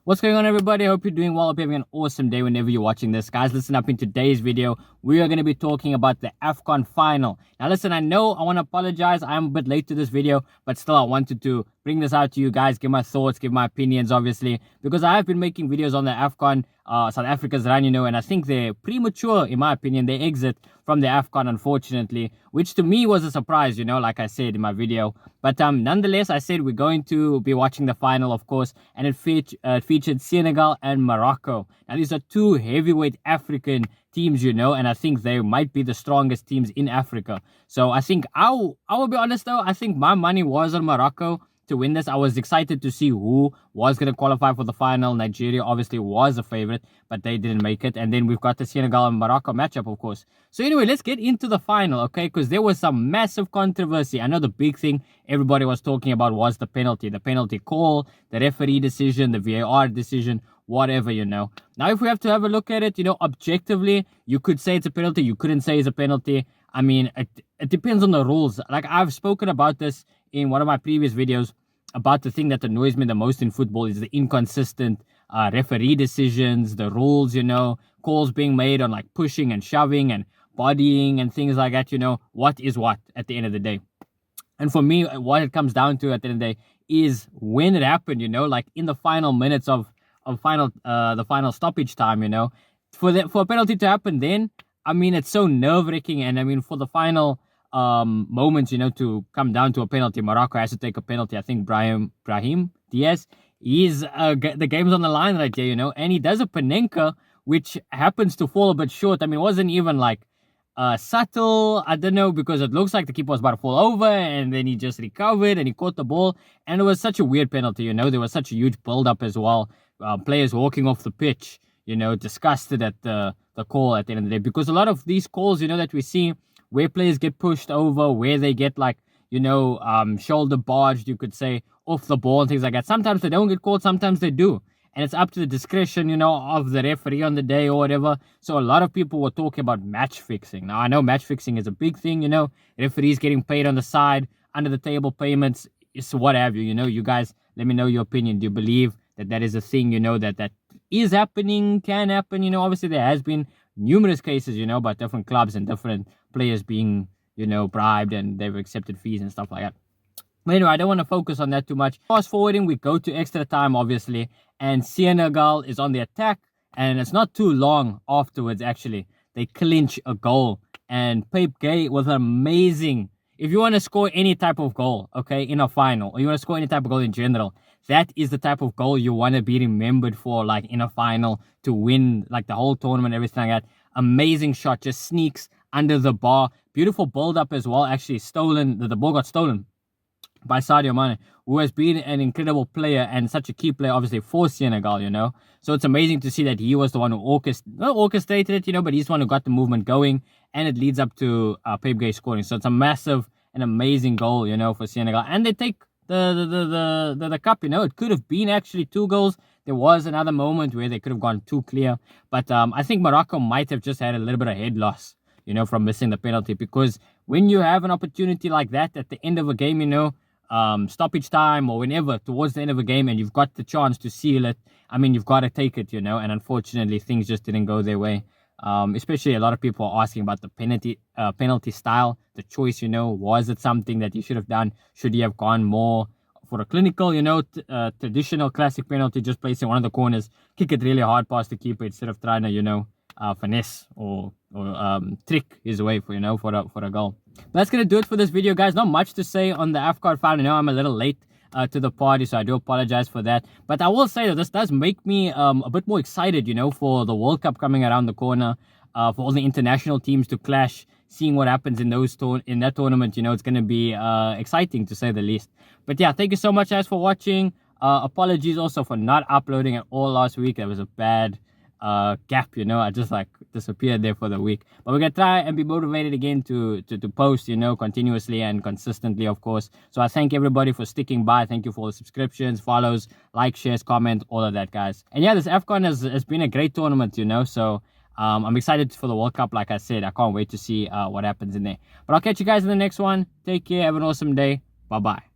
What's going on, everybody? I hope you're doing well. I hope you're having an awesome day whenever you're watching this. Guys, listen up. In today's video, we are going to be talking about the AFCON final. Now, listen, I know I want to apologize. I'm a bit late to this video, but still, I wanted to bring this out to you guys, give my thoughts, give my opinions, obviously, because I have been making videos on the AFCON, South Africa's run, and I think they're premature, in my opinion. They exit from the AFCON, unfortunately, which to me was a surprise, like I said in my video. But nonetheless, I said we're going to be watching the final, of course, and it featured Senegal and Morocco. Now, these are two heavyweight African teams, and I think they might be the strongest teams in Africa. So I think I will be honest, though, I think my money was on Morocco to win this. I was excited to see who was going to qualify for the final. Nigeria obviously was a favorite, but they didn't make it. And then we've got the Senegal and Morocco matchup, of course. So anyway, let's get into the final, okay? Because there was some massive controversy. I know the big thing everybody was talking about was the penalty call, the referee decision, the VAR decision, whatever, Now, if we have to have a look at it, objectively, you could say it's a penalty. You couldn't say it's a penalty. I mean, it depends on the rules. Like, I've spoken about this in one of my previous videos about the thing that annoys me the most in football is the inconsistent referee decisions, the rules, calls being made on like pushing and shoving and bodying and things like that, what is what at the end of the day. And for me, what it comes down to at the end of the day is when it happened, like in the final minutes of the final stoppage time, for a penalty to happen then, I mean, it's so nerve-wracking. And I mean, for the final moments, to come down to a penalty, Morocco has to take a penalty. I think Brahim Diaz, the game's on the line right there, and he does a Panenka, which happens to fall a bit short. I mean, it wasn't even like subtle. I don't know, because it looks like the keeper was about to fall over, and then he just recovered and he caught the ball, and it was such a weird penalty. There was such a huge build-up as well. Players walking off the pitch, disgusted at the call at the end of the day, because a lot of these calls, that we see where players get pushed over, where they get like, shoulder barged, you could say, off the ball and things like that. Sometimes they don't get called, sometimes they do. And it's up to the discretion, of the referee on the day or whatever. So a lot of people were talking about match fixing. Now, I know match fixing is a big thing, referees getting paid on the side, under the table payments, it's what have you, You guys, let me know your opinion. Do you believe that is a thing, that is happening, can happen? Obviously there has been numerous cases, about different clubs and different players being, bribed, and they've accepted fees and stuff like that. But anyway, I don't want to focus on that too much. Fast forwarding, we go to extra time, obviously, and Senegal is on the attack, and it's not too long afterwards, actually. They clinch a goal, and Pape Gueye was amazing. If you want to score any type of goal, okay, in a final, or you want to score any type of goal in general, that is the type of goal you want to be remembered for, like in a final, to win like the whole tournament, everything like that. Amazing shot, just sneaks under the bar. Beautiful build-up as well, actually stolen. The ball got stolen by Sadio Mane, who has been an incredible player and such a key player, obviously, for Senegal, So it's amazing to see that he was the one who orchestrated it, but he's the one who got the movement going, and it leads up to Pape Gueye scoring. So it's a massive and amazing goal, for Senegal. And they take the cup, It could have been actually 2 goals. There was another moment where they could have gone too clear. But I think Morocco might have just had a little bit of head loss, from missing the penalty. Because when you have an opportunity like that at the end of a game, stoppage time or whenever, towards the end of a game, and you've got the chance to seal it, I mean, you've got to take it, and unfortunately things just didn't go their way. Especially a lot of people are asking about the penalty style, the choice, was it something that he should have done? Should he have gone more for a clinical, traditional classic penalty, just placing one of the corners, kick it really hard past the keeper instead of trying to, finesse or trick his way for a goal. But that's gonna do it for this video, guys. Not much to say on the AFCON final. I'm a little late to the party, so I do apologize for that. But I will say that this does make me a bit more excited, for the World Cup coming around the corner, for all the international teams to clash, seeing what happens in that tournament. It's gonna be exciting, to say the least. But yeah, thank you so much, guys, for watching. Apologies also for not uploading at all last week. There was a bad gap, I just like disappeared there for the week. But we're gonna try and be motivated again to post, continuously and consistently, of course. So I thank everybody for sticking by. Thank you for all the subscriptions, follows, likes, shares, comment, all of that, guys. And yeah, this AFCON has been a great tournament, so I'm excited for the World Cup. Like I said, I can't wait to see what happens in there. But I'll catch you guys in the next one. Take care, have an awesome day. Bye bye.